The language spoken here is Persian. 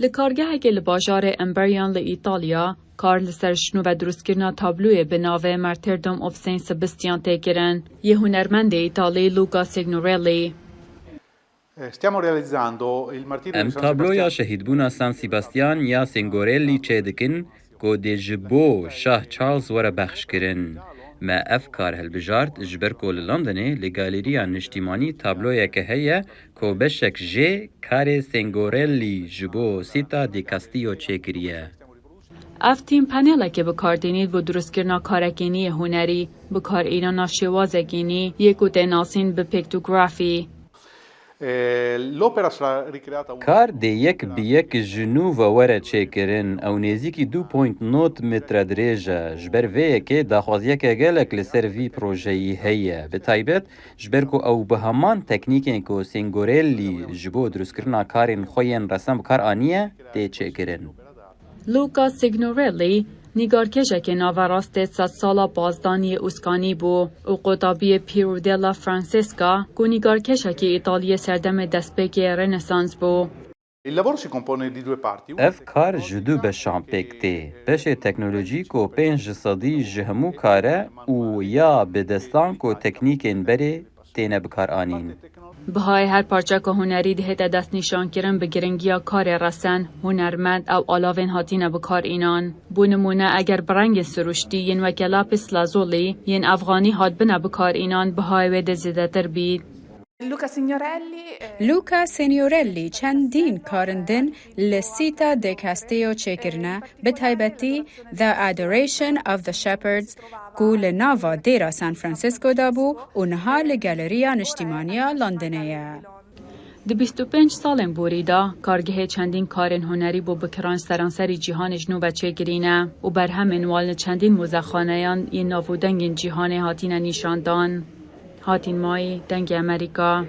لکارگه که لباجار امبریان لإیطالیا کار لسر شنو و دروستکرنا تابلوی به ناوه مرتردم اف سین سبستیان تکرن یه هنرمند ایتالی لوکا سیگنورلی. ام تابلویا شهیدبونا سان سیباستیان یا سینگورلی چه دکن که دیجبو شاه چارلز وره بخش کرن. ما افکار هالبجارت جبر کول لندنه لگالریا نشتیمانی تابلویا که هیا که بشک جه کار سینگورلی جبو سیتا دی کاستیو چه کریه. اف تیم پنل که بکاردینید و درستکرنا کارکینی هنری بکار اینا ناشوازگینی یکو تناسین به پیکتوگرافی. کار دی یک بی یک جنو و وره چه کرن او نزیکی 2.9 متر دریجه جبر وی که داخوازیه که گلک لسر وی پروژهی هیه به تایبت جبر که او به همان تکنیکین که سینگورلی جبو دروست کرنا کارین خوین رسم بکار آنیه دی چه کرن. لوکا سیگنورلی نیگارکشه که ناوراست 100 سالا بازدانی اسکانی بو او قطابی پیرو دلا فرانسیسکا که نیگارکشه که ایتالیا سردم دستپیک رنسانس بو. اف کار جدو به شامپکتی بش تکنولوژی کو 5 صدی جهمو کاره او یا به دستان کو تکنیکین بری تینه بکار آنین. بهای هر پارچه که هنری دهت دست نشان کرن به گرنگیا کار رسن، هنرمند او علاوین هاتینه بکار اینان. بو نمونه اگر برنگ سروشتی ین وکلا پس لازولی ین افغانی هات بنا بکار اینان بهای وید زیده تر بید. لوکا سینیورلی چندین کارندن لسیتا دی کاستیو چکرنه به تایبتی The Adoration of the Shepherds گول ناوا دیرا سان فرانسیسکو دابو و نها لگالریا نشتیمانیا لندنیه. دی 25 سالن بوریدا کارگه چندین کارن هنری بو بکران سرانسری جهان جنوب بچه گرینه و بر همین وال چندین موزخانهان این نافو دنگین جهان هاتین نشاندان. هاتین مای دنگ امریکا